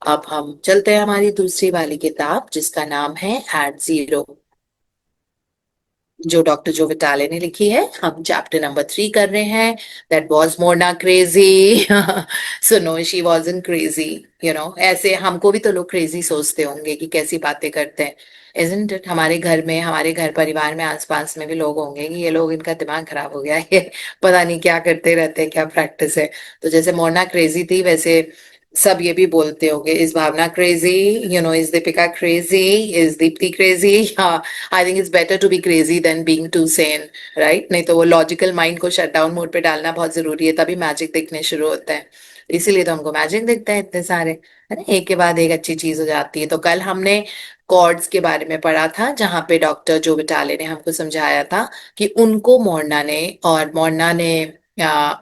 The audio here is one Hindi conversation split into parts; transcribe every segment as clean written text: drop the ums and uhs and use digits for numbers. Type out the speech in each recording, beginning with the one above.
अब हम चलते हैं हमारी दूसरी वाली किताब जिसका नाम है एट जीरो, जो डॉक्टर जो विटाले ने लिखी है। हम चैप्टर नंबर 3 कर रहे हैं। That was Mona crazy. So no, she wasn't crazy. ऐसे हमको भी तो लोग क्रेजी सोचते होंगे कि कैसी बातें करते हैं। Isn't it? हमारे घर में, हमारे घर परिवार में, आसपास में भी लोग होंगे कि ये लोग, इनका दिमाग खराब हो गया है, ये पता नहीं क्या करते रहते हैं, क्या प्रैक्टिस है। तो जैसे मोना क्रेजी थी, वैसे सब ये भी बोलते होंगे, is Bhavna crazy, is Deepika crazy, is Deepti crazy. I think it's better to be crazy than being too sane, right? नहीं तो वो लॉजिकल माइंड को शट डाउन मोड पे डालना बहुत जरूरी है, तभी मैजिक दिखने शुरू होता है। इसीलिए तो हमको मैजिक दिखता है इतने सारे, है ना? एक के बाद एक अच्छी चीज हो जाती है। तो कल हमने कॉर्ड्स के बारे में पढ़ा था, जहां पे डॉक्टर जो विटाले ने हमको समझाया था कि उनको मोर्ना ने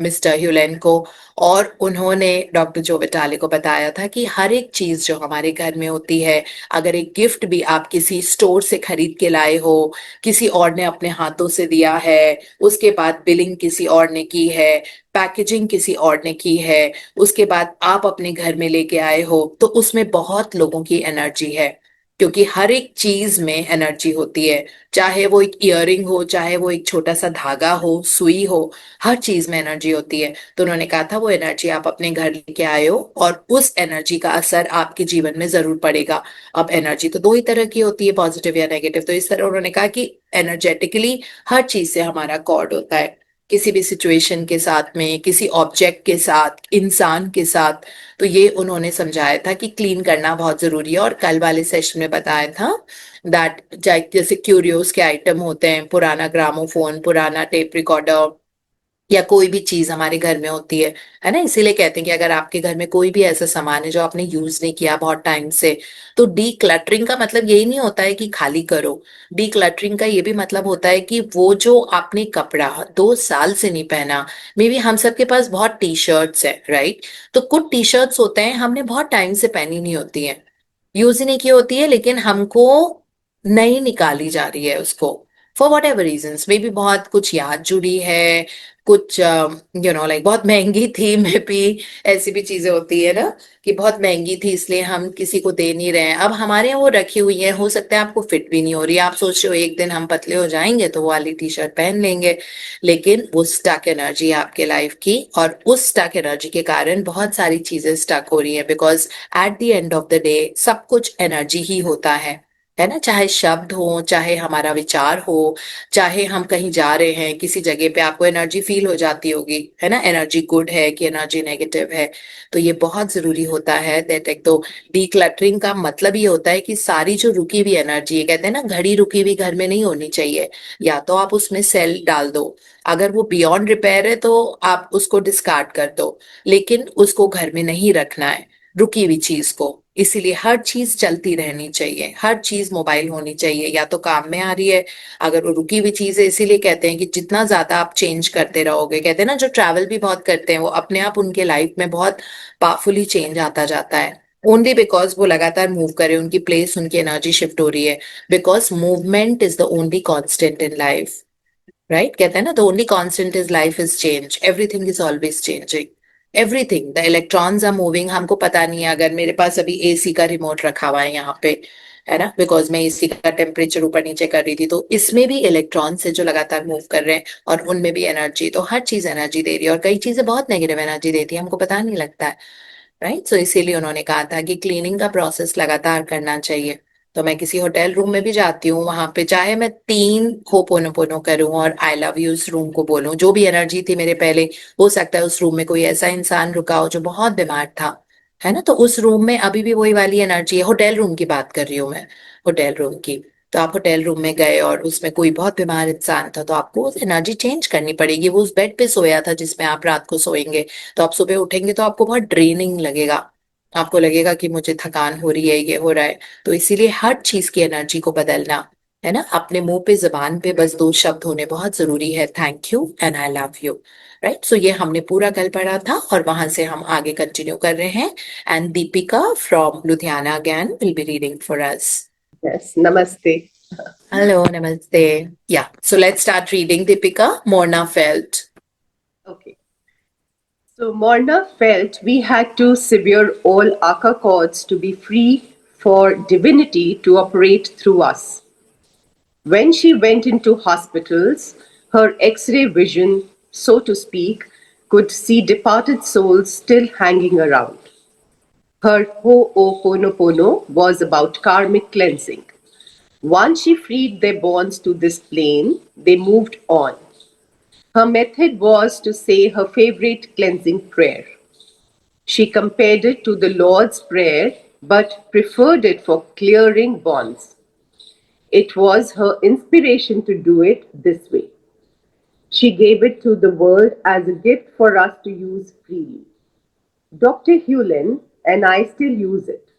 मिस्टर ह्यूलेन को, और उन्होंने डॉक्टर जो विटाले को बताया था कि हर एक चीज जो हमारे घर में होती है, अगर एक गिफ्ट भी आप किसी स्टोर से खरीद के लाए हो, किसी और ने अपने हाथों से दिया है, उसके बाद बिलिंग किसी और ने की है, पैकेजिंग किसी और ने की है, उसके बाद आप अपने घर में लेके आए हो, तो उसमें बहुत लोगों की एनर्जी है। क्योंकि हर एक चीज में एनर्जी होती है, चाहे वो एक इयररिंग हो, चाहे वो एक छोटा सा धागा हो, सुई हो, हर चीज में एनर्जी होती है। तो उन्होंने कहा था वो एनर्जी आप अपने घर लेके आए हो, और उस एनर्जी का असर आपके जीवन में जरूर पड़ेगा। अब एनर्जी तो दो ही तरह की होती है, पॉजिटिव या नेगेटिव। तो इस तरह उन्होंने कहा कि एनर्जेटिकली हर चीज से हमारा कॉर्ड होता है, किसी भी सिचुएशन के साथ में, किसी ऑब्जेक्ट के साथ, इंसान के साथ। तो ये उन्होंने समझाया था कि क्लीन करना बहुत जरूरी है। और कल वाले सेशन में बताया था दैट जैसे क्यूरियोस के आइटम होते हैं, पुराना ग्रामोफोन, पुराना टेप रिकॉर्डर, या कोई भी चीज हमारे घर में होती है ना? इसीलिए कहते हैं कि अगर आपके घर में कोई भी ऐसा सामान है जो आपने यूज नहीं किया बहुत टाइम से, तो डी क्लटरिंग का मतलब यही नहीं होता है कि खाली करो। डी क्लटरिंग का ये भी मतलब होता है कि वो जो आपने कपड़ा 2 साल से नहीं पहना, मे बी हम सबके पास बहुत टी शर्ट्स है, राइट? तो कुछ टी शर्ट्स होते हैं हमने बहुत टाइम से पहनी नहीं होती है, यूज ही नहीं की होती है, लेकिन हमको नहीं निकाली जा रही है उसको, for whatever reasons. Maybe बहुत कुछ याद जुड़ी है, कुछ लाइक बहुत महंगी थी, मे बी ऐसी भी चीजें होती है ना, कि बहुत महंगी थी इसलिए हम किसी को दे नहीं रहे हैं। अब हमारे यहाँ वो रखी हुई है, हो सकता है आपको फिट भी नहीं हो रही है, आप सोच रहे हो एक दिन हम पतले हो जाएंगे तो वो वाली टी शर्ट पहन लेंगे, लेकिन वो स्टक एनर्जी है आपके लाइफ की, और उस स्टक एनर्जी के कारण बहुत सारी चीजें स्टक हो रही है। Because at the end of the day सब कुछ एनर्जी ही होता है ना? चाहे शब्द हो, चाहे हमारा विचार हो, चाहे हम कहीं जा रहे हैं किसी जगह पे, आपको एनर्जी फील हो जाती होगी, है ना? एनर्जी गुड है कि एनर्जी नेगेटिव है। तो ये बहुत जरूरी होता है दैट एक तो डीक्लटरिंग का मतलब ये होता है कि सारी जो रुकी हुई एनर्जी है, कहते हैं ना घड़ी रुकी हुई घर में नहीं होनी चाहिए, या तो आप उसमें सेल डाल दो, अगर वो बियॉन्ड रिपेयर है तो आप उसको डिस्कार्ड कर दो, लेकिन उसको घर में नहीं रखना है रुकी हुई चीज को। इसीलिए हर चीज चलती रहनी चाहिए, हर चीज मोबाइल होनी चाहिए, या तो काम में आ रही है, अगर वो रुकी हुई चीज है। इसीलिए कहते हैं कि जितना ज्यादा आप चेंज करते रहोगे, कहते हैं ना जो ट्रैवल भी बहुत करते हैं वो अपने आप उनके लाइफ में बहुत पावरफुली चेंज आता जाता है, ओनली बिकॉज वो लगातार मूव करे, उनकी प्लेस, उनकी एनर्जी शिफ्ट हो रही है। Because movement is the only constant in life, right? कहते हैं ना the only constant is life is change, everything is always changing, everything, the electrons are moving. हमको पता नहीं है, अगर मेरे पास अभी एसी का रिमोट रखा हुआ है यहाँ पे, है ना, बिकॉज मैं एसी का टेम्परेचर ऊपर नीचे कर रही थी, तो इसमें भी इलेक्ट्रॉन्स है जो लगातार मूव कर रहे हैं, और उनमें भी एनर्जी। तो हर चीज एनर्जी दे रही है, और कई चीजें बहुत नेगेटिव एनर्जी देती है, हमको पता नहीं लगता है, राइट? सो इसीलिए उन्होंने कहा था कि क्लीनिंग का प्रोसेस लगातार करना चाहिए। तो मैं किसी होटल रूम में भी जाती हूँ, वहां पे चाहे मैं 3 होपोनोपोनो करूं और आई लव यू उस रूम को बोलूं, जो भी एनर्जी थी मेरे पहले, हो सकता है उस रूम में कोई ऐसा इंसान रुका हो जो बहुत बीमार था, है ना? तो उस रूम में अभी भी वही वाली एनर्जी है। होटल रूम की बात कर रही हूँ मैं, होटल रूम की। तो आप होटल रूम में गए और उसमें कोई बहुत बीमार इंसान था, तो आपको उस एनर्जी चेंज करनी पड़ेगी। वो उस बेड पे सोया था जिसमें आप रात को सोएंगे, तो आप सुबह उठेंगे तो आपको बहुत ड्रेनिंग लगेगा, आपको लगेगा कि मुझे थकान हो रही है, ये हो रहा है। तो इसीलिए हर चीज की एनर्जी को बदलना, है ना? अपने मुंह पे, जबान पे बस 2 शब्द होने बहुत जरूरी है, thank you and I love you, right? So ये हमने पूरा कल पढ़ा था, और वहां से हम आगे कंटिन्यू कर रहे हैं। And Deepika from Ludhiana again will be reading for us. Yes, namaste. Hello, नमस्ते। Yeah so let's start reading, Deepika, Morna felt. Okay. So Morna felt we had to sever all Aka cords to be free for divinity to operate through us. When she went into hospitals, her X ray vision, so to speak, could see departed souls still hanging around. Her Ho'oponopono was about karmic cleansing. Once she freed their bonds to this plane, they moved on. Her method was to say her favorite cleansing prayer. She compared it to the Lord's Prayer but preferred it for clearing bonds. It was her inspiration to do it this way. She gave it to the world as a gift for us to use freely. Dr. Hewlin and I still use it.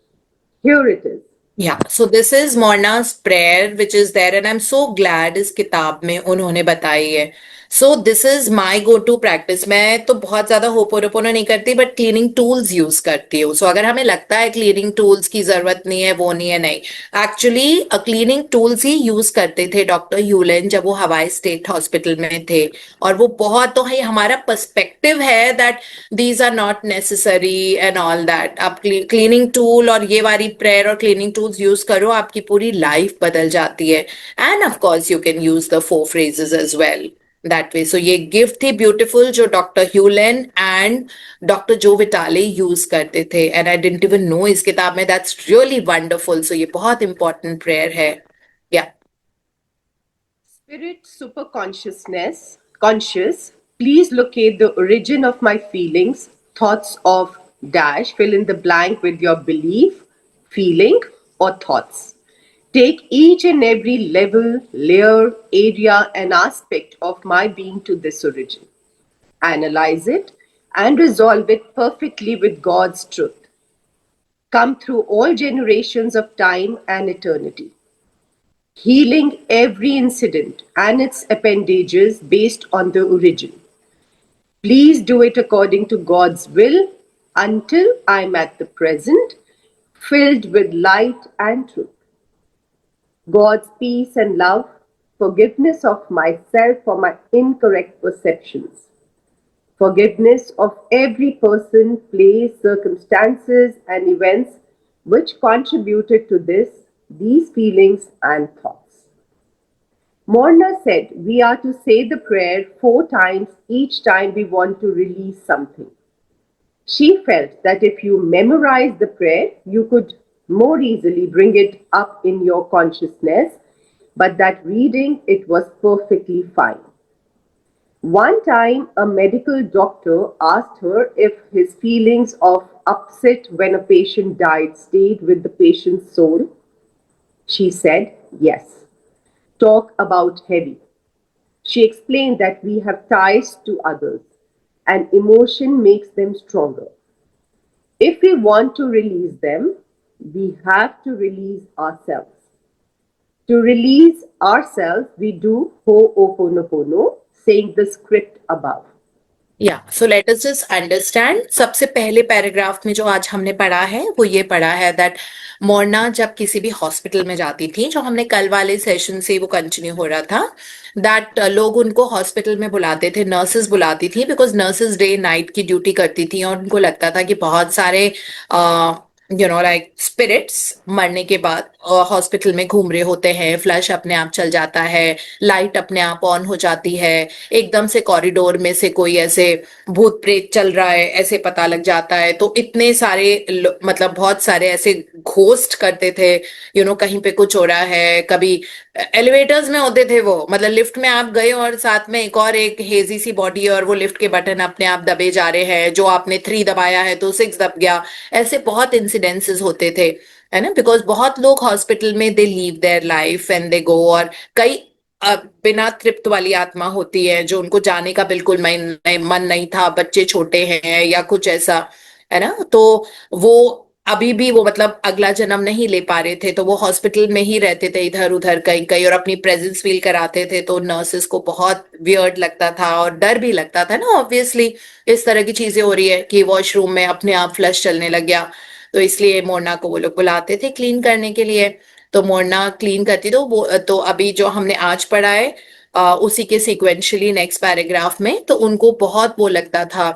Here it is. Yeah, so this is Morna's prayer which is there and I'm so glad इस किताब में उन्होंने बताई है. So this is my go to practice. मैं तो बहुत ज्यादा होपोनोपोनो नहीं करती बट क्लीनिंग टूल्स यूज करती हूँ. सो अगर हमें लगता है क्लीनिंग टूल्स की जरूरत नहीं है, वो नहीं है, नहीं, एक्चुअली क्लीनिंग टूल्स ही यूज करते थे डॉक्टर ह्यूलन जब वो हवाई स्टेट हॉस्पिटल में थे. और वो बहुत, तो है हमारा पर्सपेक्टिव है that these are not necessary and all that. आप क्लीनिंग टूल और ये वाली प्रेयर और क्लीनिंग टूल्स यूज करो, आपकी पूरी लाइफ बदल जाती है. And of course you can use the 4 phrases as well that way. So ये गिफ्ट थी ब्यूटीफुल जो डॉक्टर ह्यूलन एंड डॉक्टर जो विटाले यूज करते थे. And I didn't even know इस किताब में. That's really wonderful. सो ये बहुत इंपॉर्टेंट प्रेयर है. या Spirit conscious, please locate the origin of my feelings, thoughts of dash, fill in the blank with your belief, feeling, or thoughts. Take each and every level, layer, area, and aspect of my being to this origin. Analyze it and resolve it perfectly with God's truth. Come through all generations of time and eternity, healing every incident and its appendages based on the origin. Please do it according to God's will until I'm at the present, filled with light and truth. God's peace and love, forgiveness of myself for my incorrect perceptions, forgiveness of every person, place, circumstances, and events which contributed to these feelings and thoughts. Morna said we are to say the prayer 4 times each time we want to release something. She felt that if you memorize the prayer, you could more easily bring it up in your consciousness, but that reading it was perfectly fine. One time, a medical doctor asked her if his feelings of upset when a patient died stayed with the patient's soul. She said, yes. Talk about heavy. She explained that we have ties to others and emotion makes them stronger. If we want to release them, we have to release ourselves. To release ourselves, we do Ho'oponopono, saying the script above. या so let us just understand. सबसे पहले पैराग्राफ में जो आज हमने पढ़ा है वो ये पढ़ा है दैट मोरना जब किसी भी हॉस्पिटल में जाती थी, जो हमने कल वाले सेशन से वो कंटिन्यू हो रहा था, दैट लोग उनको हॉस्पिटल में बुलाते थे, नर्सेस बुलाती थी, बिकॉज नर्सेस डे नाइट की ड्यूटी करती थी और उनको लगता था कि बहुत सारे लाइक स्पिरिट्स मरने के बाद हॉस्पिटल में घूम रहे होते हैं. फ्लश अपने आप चल जाता है, लाइट अपने आप ऑन हो जाती है, एकदम से कॉरिडोर में से कोई ऐसे भूत प्रेत चल रहा है ऐसे पता लग जाता है. तो इतने सारे मतलब बहुत सारे ऐसे घोस्ट करते थे, कहीं पे कुछ हो रहा है. कभी एलिवेटर्स में होते थे वो, मतलब लिफ्ट में आप गए और साथ में एक हेजी सी बॉडी है और वो लिफ्ट के बटन अपने आप दबे जा रहे हैं, जो आपने 3 दबाया है तो 6 दब गया. ऐसे बहुत इंसिडेंसेस होते थे, है ना, बिकॉज बहुत लोग हॉस्पिटल में they leave their life and they go. और कई बिना तृप्त वाली आत्मा होती है जो उनको जाने का बिल्कुल मन नहीं था, बच्चे छोटे हैं या कुछ ऐसा, है ना. तो वो अभी भी वो मतलब अगला जन्म नहीं ले पा रहे थे, तो वो हॉस्पिटल में ही रहते थे इधर उधर कहीं कहीं और अपनी प्रेजेंस फील कराते थे. तो नर्सेस को बहुत वियर्ड लगता था और डर भी लगता था ना, ऑब्वियसली इस तरह की चीजें हो रही है कि वॉशरूम में अपने आप फ्लश चलने लग गया. तो इसलिए मोरना को वो लोग बुलाते थे क्लीन करने के लिए. तो मोरना क्लीन करती, तो वो तो अभी जो हमने आज पढ़ा है उसी के सिक्वेंशली नेक्स्ट पैराग्राफ में, तो उनको बहुत वो लगता था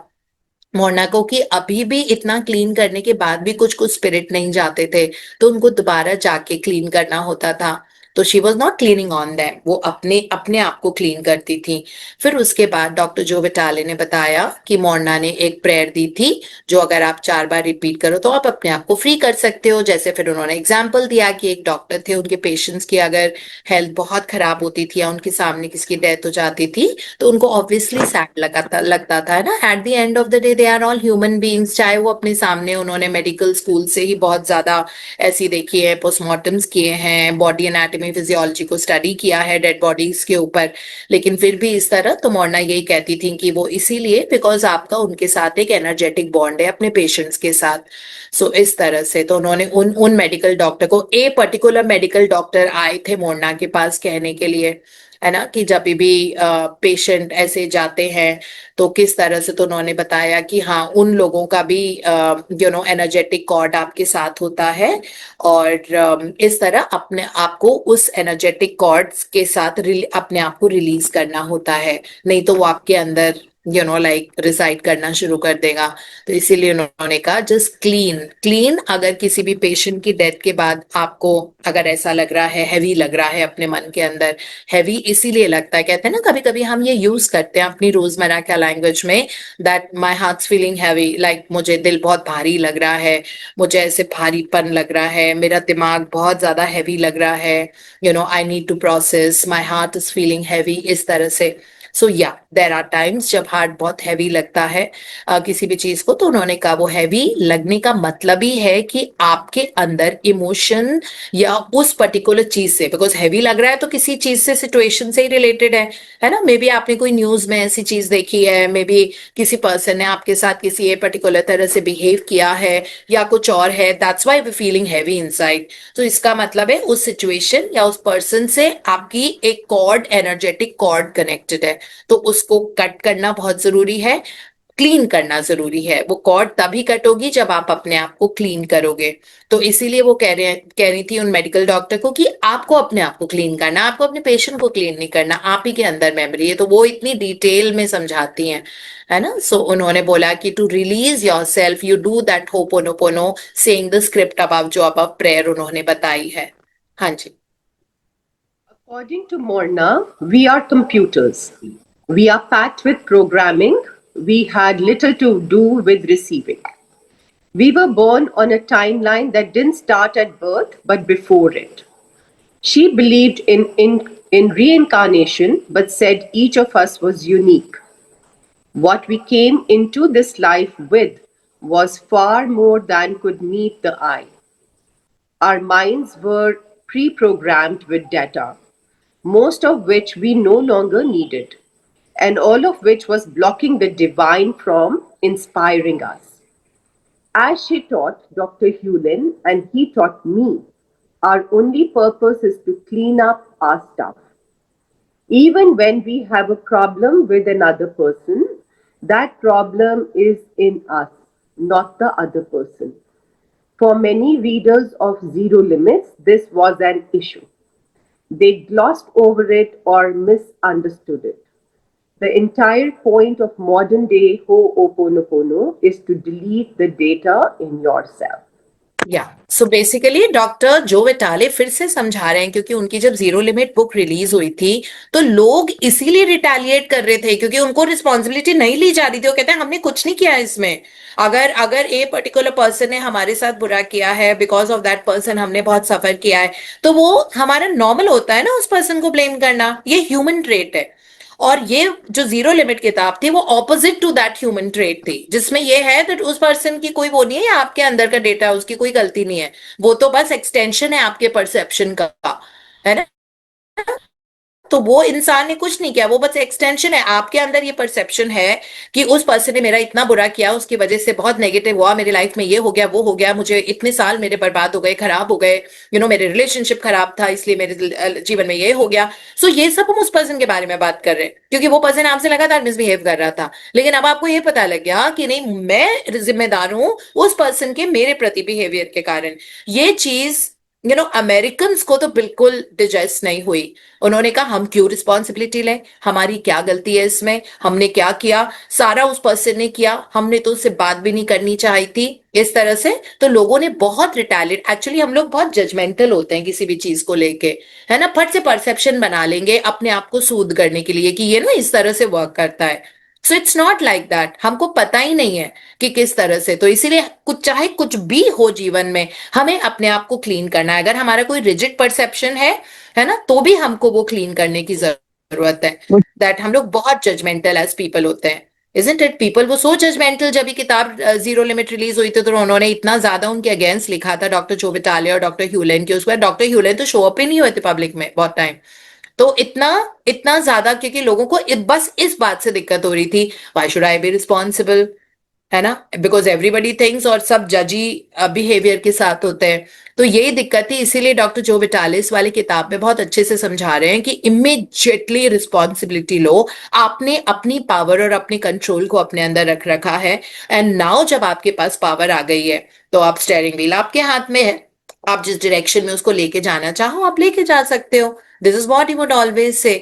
मोना को कि अभी भी इतना क्लीन करने के बाद भी कुछ कुछ स्पिरिट नहीं जाते थे, तो उनको दोबारा जाके क्लीन करना होता था। तो she was not cleaning on them, वो अपने अपने आप को क्लीन करती थी। फिर उसके बाद डॉक्टर जो विटाले ने बताया कि मोना ने एक प्रेयर दी थी, जो अगर आप 4 बार रिपीट करो तो आप अपने आप को फ्री कर सकते हो। जैसे फिर उन्होंने एग्जाम्पल दिया कि एक डॉक्टर थे, उनके पेशेंट्स की अगर हेल्थ बहुत खराब होती थी या उनके सामने किसकी डेथ हो जाती थी, तो उनको ऑब्वियसली सैड लगता था ना। At the end of the day they are all human beings, चाहे वो अपने सामने, उन्होंने मेडिकल स्कूल से ही बहुत ज्यादा ऐसी देखी है, पोस्टमार्टम्स किए हैं, बॉडी एनाटॉमी फिजियोलॉजी को स्टडी किया है डेड बॉडीज के ऊपर, लेकिन फिर भी इस तरह तो मोर्ना यही कहती थी कि वो इसीलिए बिकॉज आपका उनके साथ एक एनर्जेटिक बॉन्ड है अपने पेशेंट्स के साथ। सो इस तरह से तो उन्होंने उन उन मेडिकल डॉक्टर को, ए पर्टिकुलर मेडिकल डॉक्टर आए थे मोर्ना के पास कहने के लिए, है ना, कि जब भी पेशेंट ऐसे जाते हैं तो किस तरह से, तो उन्होंने बताया कि हाँ उन लोगों का भी एनर्जेटिक कॉर्ड आपके साथ होता है, और इस तरह अपने आप को उस एनर्जेटिक कॉर्ड्स के साथ अपने आप को रिलीज करना होता है, नहीं तो वो आपके अंदर लाइक रिसाइड करना शुरू कर देगा। तो इसीलिए उन्होंने कहा जस्ट क्लीन क्लीन। अगर किसी भी पेशेंट की डेथ के बाद आपको अगर ऐसा लग रहा है, हैवी लग रहा है अपने मन के अंदर, हैवी इसीलिए लगता है, कहते हैं ना कभी कभी हम ये यूज करते हैं अपनी रोजमर्रा का लैंग्वेज में, that my heart feeling heavy, like मुझे दिल बहुत भारी लग रहा है, मुझे ऐसे भारीपन लग रहा है, मेरा दिमाग बहुत ज्यादा हैवी लग रहा है, I need to process, my heart is feeling heavy, इस तरह से। So yeah there are times जब हार्ट बहुत हैवी लगता है किसी भी चीज को, तो उन्होंने कहा वो हैवी लगने का मतलब ही है कि आपके अंदर इमोशन या उस पर्टिकुलर चीज से, बिकॉज हैवी लग रहा है तो किसी चीज से, सिचुएशन से ही रिलेटेड है ना। मे बी आपने कोई न्यूज में ऐसी चीज देखी है, मे बी किसी पर्सन ने आपके साथ किसी एक पर्टिकुलर तरह से बिहेव किया है या कुछ और है, that's why we feeling heavy inside. तो इसका मतलब है उस सिचुएशन या उस पर्सन से आपकी एक कॉर्ड, एनर्जेटिक कॉर्ड कनेक्टेड है, तो उसको कट करना बहुत जरूरी है, क्लीन करना जरूरी है। वो कॉर्ड तभी कट होगी जब आप अपने आप को क्लीन करोगे। तो इसीलिए वो कह रही थी उन मेडिकल डॉक्टर को कि आपको अपने आप को क्लीन करना, आपको अपने पेशेंट को क्लीन नहीं करना, आप ही के अंदर मेमोरी है। तो वो इतनी डिटेल में समझाती हैं, है ना। सो उन्होंने बोला कि to release yourself you do that hooponopono, saying the script above, जो अबव प्रेयर उन्होंने बताई है। हाँ जी। According to Morna, we are computers. We are packed with programming. We had little to do with receiving. We were born on a timeline that didn't start at birth but before it. She believed in reincarnation but said each of us was unique. What we came into this life with was far more than could meet the eye. Our minds were pre programmed with data, most of which we no longer needed, and all of which was blocking the divine from inspiring us. As she taught Dr. Hewlin and he taught me, our only purpose is to clean up our stuff. Even when we have a problem with another person, that problem is in us, not the other person. For many readers of Zero Limits, this was an issue. They glossed over it or misunderstood it. The entire point of modern day Ho'oponopono is to delete the data in yourself. या सो बेसिकली डॉक्टर जो विटाले फिर से समझा रहे हैं, क्योंकि उनकी जब जीरो लिमिट बुक रिलीज हुई थी तो लोग इसीलिए रिटेलिएट कर रहे थे, क्योंकि उनको रिस्पॉन्सिबिलिटी नहीं ली जा रही थी। वो कहते हैं हमने कुछ नहीं किया इसमें, अगर अगर ए पर्टिकुलर पर्सन ने हमारे साथ बुरा किया है, बिकॉज ऑफ दैट पर्सन हमने बहुत सफर किया है, तो वो हमारा नॉर्मल होता है ना उस पर्सन को ब्लेम करना, ये ह्यूमन ट्रेट है। और ये जो जीरो लिमिट किताब थी वो opposite to that human trait थी, जिसमें ये है दैट उस पर्सन की कोई वो नहीं है, आपके अंदर का डेटा है, उसकी कोई गलती नहीं है, वो तो बस एक्सटेंशन है आपके परसेप्शन का, है ना। तो वो इंसान ने कुछ नहीं किया, वो बस एक्सटेंशन है। आपके अंदर ये परसेप्शन है कि उस पर्सन ने मेरा इतना बुरा किया, उसकी वजह से बहुत नेगेटिव हुआ, मेरी लाइफ में ये हो गया वो हो गया, मुझे इतने साल मेरे बर्बाद हो गए, खराब हो गए, मेरे रिलेशनशिप खराब था इसलिए मेरे जीवन में ये हो गया। सो ये सब हम उस पर्सन के बारे में बात कर रहे हैं, क्योंकि वो पर्सन आपसे लगातार मिसबिहेव कर रहा था। लेकिन अब आपको ये पता लग गया कि नहीं, मैं जिम्मेदार हूं उस पर्सन के मेरे प्रति बिहेवियर के कारण। ये चीज अमेरिकन को तो बिल्कुल डिजेस्ट नहीं हुई। उन्होंने कहा हम क्यों रिस्पॉन्सिबिलिटी लें, हमारी क्या गलती है इसमें, हमने क्या किया, सारा उस पर्सन ने किया, हमने तो उससे बात भी नहीं करनी चाहिए थी, इस तरह से। तो लोगों ने बहुत रिटेलिएट, एक्चुअली हम लोग बहुत जजमेंटल होते हैं किसी भी चीज को लेके, है ना, फट से परसेप्शन बना लेंगे अपने आप को सूद करने के लिए कि ये ना इस तरह से वर्क करता है। So it's not like that, हमको पता ही नहीं है कि किस तरह से। तो इसीलिए कुछ चाहे कुछ भी हो जीवन में, हमें अपने आप को क्लीन करना है। अगर हमारा कोई रिजिड परसेप्शन है ना, तो भी हमको वो क्लीन करने की जरूरत है। दैट हम लोग बहुत जजमेंटल एज पीपल होते हैं, इजंट इट? पीपल वो सो जजमेंटल। जब ये किताब जीरो लिमिट रिलीज हुई थी तो उन्होंने इतना ज्यादा उनके अगेंस्ट लिखा था, डॉक्टर जो विटाले और डॉक्टर ह्यूलेन के। उसके बाद डॉक्टर ह्यूलेन तो शो अप ही नहीं हुए थे पब्लिक में बहुत टाइम। तो इतना इतना ज्यादा, क्योंकि लोगों को बस इस बात से दिक्कत हो रही थी, why should I be responsible, है ना, बिकॉज एवरीबडी थिंग्स, और सब जजी बिहेवियर के साथ होते हैं। तो यही दिक्कत थी, इसीलिए डॉक्टर जो विटालिस वाली किताब में बहुत अच्छे से समझा रहे हैं कि इमीडिएटली रिस्पॉन्सिबिलिटी लो। आपने अपनी पावर और अपने कंट्रोल को अपने अंदर रख रखा है, एंड नाउ जब आपके पास पावर आ गई है तो आप, स्टेयरिंग व्हील आपके हाथ में है, आप जिस डायरेक्शन में उसको लेके जाना चाहो आप लेके जा सकते हो। This is what you would always say.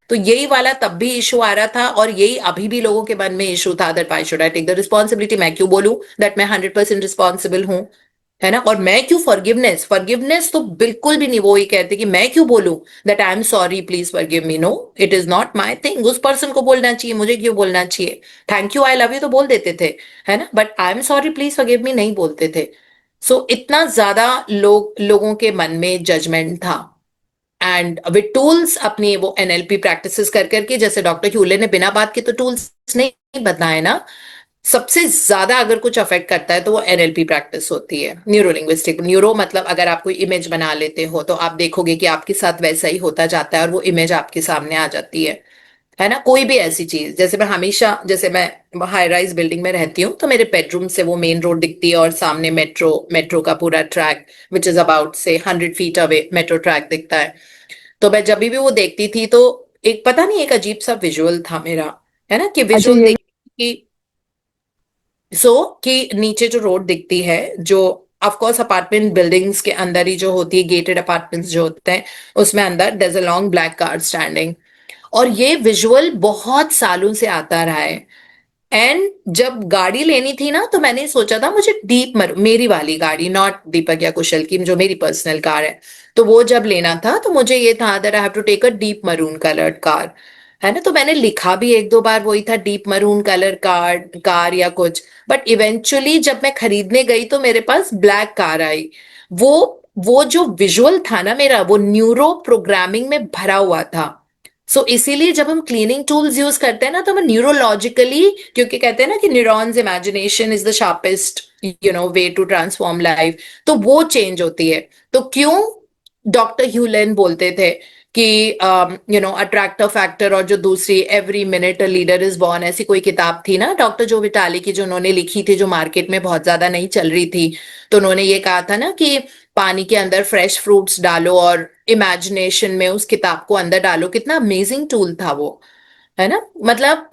तो यही वाला तब भी इशू आ रहा था, और यही अभी भी लोगों के मन में इशू था, that why should I take the responsibility, मैं क्यों बोलूं दैट मैं 100% रिस्पॉन्सिबल हूं, है ना। और मैं क्यों फॉरगिवनेस, फॉरगिवनेस तो बिल्कुल भी नहीं। वो ही कहते कि मैं क्यों बोलूं that I am sorry please forgive me, no, it is not my thing. उस पर्सन को बोलना चाहिए, मुझे क्यों बोलना चाहिए। Thank you, I love you तो बोल देते थे, है ना, but I am sorry please forgive me नहीं बोलते थे। सो इतना ज्यादा लोगों के मन में जजमेंट था। एंड विद टूल्स, अपनी वो एनएलपी प्रैक्टिसेस कर करके, जैसे डॉक्टर ह्यूले ने बिना बात के तो टूल्स नहीं बताए ना। सबसे ज्यादा अगर कुछ अफेक्ट करता है तो वो एनएलपी प्रैक्टिस होती है, न्यूरो लिंग्विस्टिक। न्यूरो मतलब अगर आप कोई इमेज बना लेते हो तो आप देखोगे कि आपके साथ वैसा ही होता जाता है, और वो इमेज आपके सामने आ जाती है ना। कोई भी ऐसी चीज, जैसे मैं हमेशा, जैसे मैं हाई राइज बिल्डिंग में रहती हूँ तो मेरे बेडरूम से वो मेन रोड दिखती है, और सामने मेट्रो मेट्रो का पूरा ट्रैक, विच इज अबाउट से 100 फीट अवे मेट्रो ट्रैक दिखता है। तो मैं जब भी वो देखती थी तो एक पता नहीं, एक अजीब सा विजुअल था मेरा, है ना, कि अच्छा विजुअल ये देख कि कि नीचे जो रोड दिखती है, जो ऑफ कोर्स अपार्टमेंट बिल्डिंग्स के अंदर ही जो होती है, गेटेड अपार्टमेंट्स जो होते हैं, उसमें अंदर there is a long black car standing. और ये विजुअल बहुत सालों से आता रहा है। एंड जब गाड़ी लेनी थी ना तो मैंने सोचा था मुझे मेरी वाली गाड़ी, नॉट दीपक या कुशल की, जो मेरी पर्सनल कार है, तो वो जब लेना था तो मुझे ये था that I have to take a deep maroon coloured car, है ना। तो मैंने लिखा भी एक दो बार वही था, deep maroon colour car car या कुछ। बट इवेंचुअली जब मैं खरीदने गई तो मेरे पास ब्लैक कार आई। वो वो जो विजुअल था ना मेरा, वो न्यूरो प्रोग्रामिंग में भरा हुआ था। सो इसीलिए जब हम क्लीनिंग टूल्स यूज करते हैं ना तो हम न्यूरोलॉजिकली, क्योंकि कहते हैं ना कि neurons imagination is the sharpest way to transform life, तो वो चेंज होती है। तो क्यों डॉक्टर ह्यूलेन बोलते थे कि अट्रैक्टर फैक्टर, और जो दूसरी every minute a leader is born, ऐसी कोई किताब थी ना डॉक्टर जो विटाली की, जो उन्होंने लिखी थी, जो मार्केट में बहुत ज्यादा नहीं चल रही थी। तो उन्होंने ये कहा था ना कि पानी के अंदर फ्रेश फ्रूट्स डालो और इमेजिनेशन में उस किताब को अंदर डालो। कितना अमेजिंग टूल था वो, है ना। मतलब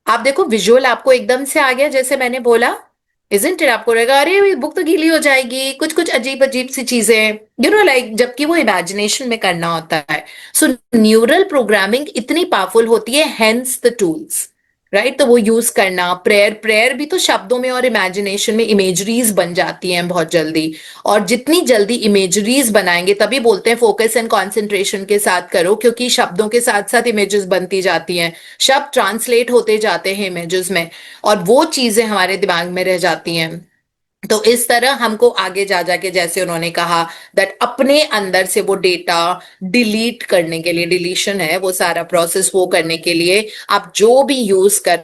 आप देखो, विजुअल आपको एकदम से आ गया जैसे मैंने बोला, इजंट इट? आपको रहेगा अरे ये बुक तो गीली हो जाएगी, कुछ कुछ अजीब अजीब सी चीजें, लाइक, जबकि वो इमेजिनेशन में करना होता है। सो न्यूरल प्रोग्रामिंग इतनी पावरफुल होती है, हेंस द टूल्स, राइट। तो वो यूज करना, प्रेयर प्रेयर भी तो शब्दों में और इमेजिनेशन में इमेजरीज बन जाती हैं बहुत जल्दी। और जितनी जल्दी इमेजरीज बनाएंगे, तभी बोलते हैं फोकस एंड कंसंट्रेशन के साथ करो, क्योंकि शब्दों के साथ साथ इमेजेस बनती जाती हैं, शब्द ट्रांसलेट होते जाते हैं इमेजेस में, और वो चीजें हमारे दिमाग में रह जाती हैं। तो इस तरह हमको आगे जा जाके, जैसे उन्होंने कहा, दैट अपने अंदर से वो डेटा डिलीट करने के लिए, डिलीशन है वो सारा प्रोसेस, वो करने के लिए आप जो भी यूज कर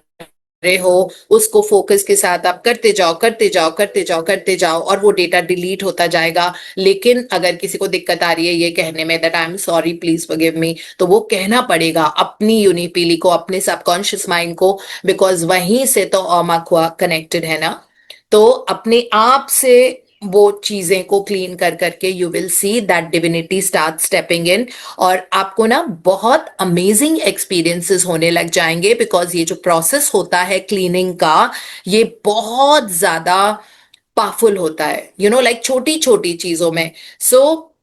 रहे हो उसको फोकस के साथ आप करते जाओ करते जाओ करते जाओ करते जाओ, और वो डेटा डिलीट होता जाएगा। लेकिन अगर किसी को दिक्कत आ रही है ये कहने में that I am sorry please forgive मी, तो वो कहना पड़ेगा अपनी यूनिपीली को, अपने सबकॉन्शियस माइंड को, बिकॉज वहीं से तो अमाकुआ कनेक्टेड है ना। तो अपने आप से वो चीजें को क्लीन कर करके you will see that divinity start stepping इन, और आपको ना बहुत अमेजिंग एक्सपीरियंसेस होने लग जाएंगे, बिकॉज ये जो प्रोसेस होता है क्लीनिंग का, ये बहुत ज्यादा पावरफुल होता है, लाइक छोटी छोटी चीजों में। सो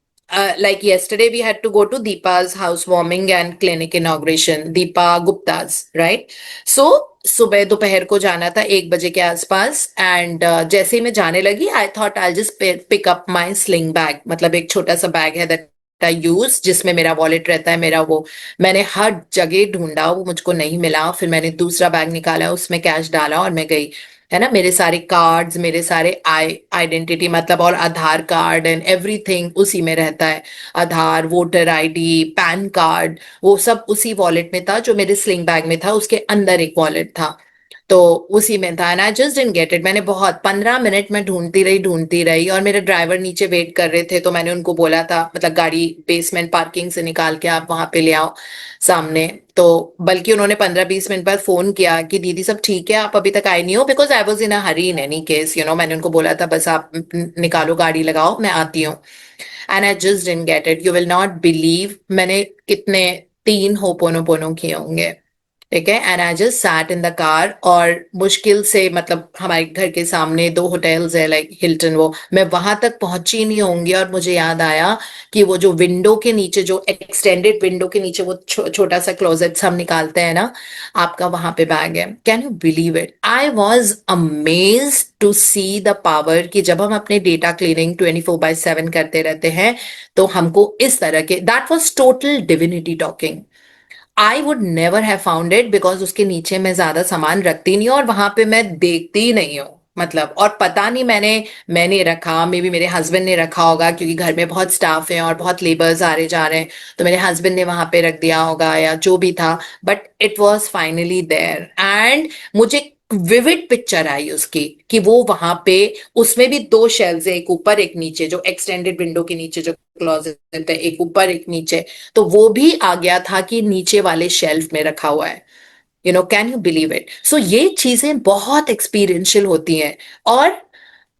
like yesterday we had to go to Deepa's housewarming and clinic inauguration, Deepa Gupta's, right? So सुबह दोपहर को जाना था 1 बजे के आसपास, एंड जैसे ही मैं जाने लगी I thought I just pick up my sling bag, मतलब एक छोटा सा बैग है दैट आई यूज, जिसमें मेरा वॉलेट रहता है मेरा, वो मैंने हर जगह ढूंढा, वो मुझको नहीं मिला। फिर मैंने दूसरा बैग निकाला, उसमें कैश डाला और मैं गई, है ना। मेरे सारे कार्ड्स, मेरे सारे आइडेंटिटी मतलब, और आधार कार्ड एंड एवरीथिंग उसी में रहता है। आधार, वोटर आईडी, पैन कार्ड, वो सब उसी वॉलेट में था जो मेरे स्लिंग बैग में था, उसके अंदर एक वॉलेट था, तो उसी में था। And I just didn't get it. मैंने बहुत 15 मिनट में ढूंढती रही और मेरे ड्राइवर नीचे वेट कर रहे थे, तो मैंने उनको बोला था, मतलब गाड़ी बेसमेंट पार्किंग से निकाल के आप वहां पे ले आओ सामने। तो बल्कि उन्होंने 15-20 मिनट बाद फोन किया कि दीदी सब ठीक है, आप अभी तक आए नहीं हो, because I was in a Hari in any case, you know. मैंने उनको बोला था बस आप निकालो, गाड़ी लगाओ, मैं आती हूँ। And I just didn't get it. You will not believe मैंने कितने 3 होपोनोपोनो किए होंगे, ठीक है। And I just sat in the car, और मुश्किल से, मतलब हमारे घर के सामने 2 होटल्स है, लाइक हिल्टन, वो मैं वहां तक पहुंची नहीं होंगी, और मुझे याद आया कि वो जो विंडो के नीचे, जो एक्सटेंडेड विंडो के नीचे वो छोटा सा क्लोजेट हम निकालते हैं ना, आपका वहां पे बैग है। Can you believe it? I was amazed to see the power कि जब हम अपने डेटा क्लीनिंग 24/7 करते रहते हैं, तो हमको इस तरह के, that was total divinity talking. I would never have found it, because उसके नीचे मैं ज्यादा सामान रखती नहीं हूँ, और वहां पे मैं देखती ही नहीं हूँ, मतलब। और पता नहीं मैंने रखा, मे बी मेरे हस्बैंड ने रखा होगा, क्योंकि घर में बहुत स्टाफ है और बहुत लेबर्स आ रहे जा रहे हैं, तो मेरे हस्बैंड ने वहां पे रख दिया होगा या जो भी था, but it was finally there. And मुझे विविड पिक्चर आई उसकी, कि वो वहां पे, उसमें भी 2 शेल्व्स है, एक ऊपर एक नीचे, जो एक्सटेंडेड विंडो के नीचे जो क्लोजेट है, एक ऊपर एक नीचे, तो वो भी आ गया था कि नीचे वाले शेल्फ में रखा हुआ है। You know, can you believe it? So ये चीजें बहुत एक्सपीरियंशियल होती हैं, और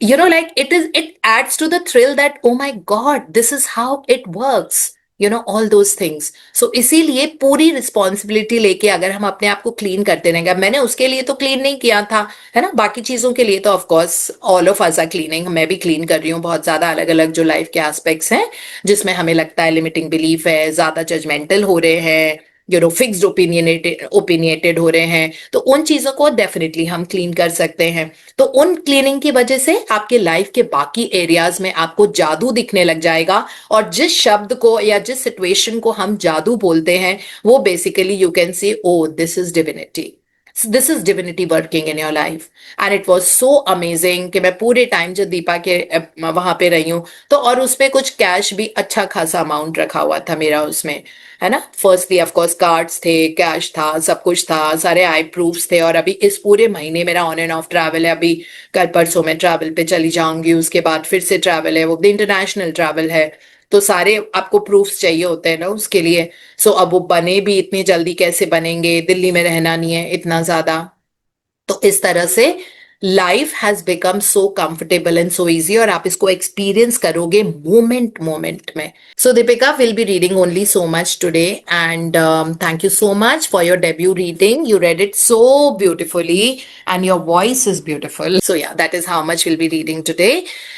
you know, like it adds to the thrill that, oh my god, this is how it works, you know, all those things. So इसीलिए पूरी रिस्पॉन्सिबिलिटी लेके अगर हम अपने आप को क्लीन करते रहेंगे, अब मैंने उसके लिए तो क्लीन नहीं किया था, है ना, बाकी चीजों के लिए तो of course all of us are cleaning, मैं भी क्लीन कर रही हूँ बहुत ज्यादा, अलग अलग जो लाइफ के एस्पेक्ट्स हैं, जिसमें हमें लगता है लिमिटिंग बिलीफ है, ज्यादा जजमेंटल हो रहे हैं, यू नो, फिक्स्ड ओपिनियटेड हो रहे हैं, तो उन चीजों को डेफिनेटली हम क्लीन कर सकते हैं। तो उन क्लीनिंग की वजह से आपके लाइफ के बाकी एरियाज में आपको जादू दिखने लग जाएगा, और जिस शब्द को या जिस सिचुएशन को हम जादू बोलते हैं, वो basically you can say, oh this is divinity, this is divinity working in your life. And it was so amazing कि मैं पूरे टाइम जो दीपा के वहां पे रही हूँ, तो और उसमें कुछ कैश भी अच्छा खासा अमाउंट रखा हुआ था मेरा उसमें, है ना। फर्स्टली ऑफ कोर्स कार्ड्स थे, कैश था, सब कुछ था, सारे आई प्रूफ्स थे। और अभी इस पूरे महीने मेरा ऑन एंड ऑफ ट्रैवल है, अभी कल परसों मैं ट्रैवल पे चली जाऊंगी, उसके बाद फिर से ट्रैवल है, वो भी इंटरनेशनल ट्रैवल है, तो सारे आपको प्रूफ्स चाहिए होते हैं ना उसके लिए। सो अब वो बने भी इतनी जल्दी कैसे बनेंगे, दिल्ली में रहना नहीं है इतना ज्यादा, तो इस तरह से life has become so comfortable and so easy, और आप इसको एक्सपीरियंस करोगे मोमेंट मोमेंट में। So Deepika will be reading only so much today, and thank you so much for your debut reading, you read it so beautifully and your voice is beautiful. So yeah, that is how much will be reading today.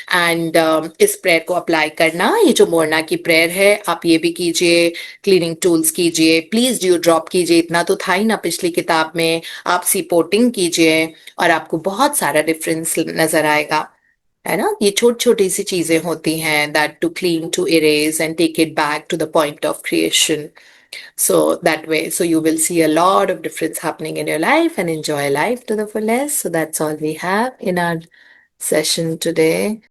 And इस प्रेयर को अप्लाई करना, ये जो मोरना की प्रेयर है, आप ये भी कीजिए, क्लीनिंग टूल्स कीजिए, प्लीज ड्यू ड्रॉप कीजिए, इतना तो था ही ना पिछली किताब में, आप सीपोर्टिंग कीजिए, और आपको बहुत सारा डिफरेंस नजर आएगा, है ना। ये छोटी छोटी सी चीजें होती हैं, that to clean, to erase and take it back to the point of creation, so that way, so you will see a lot of difference happening in your life and enjoy life to the fullest. So that's all we have in our session today.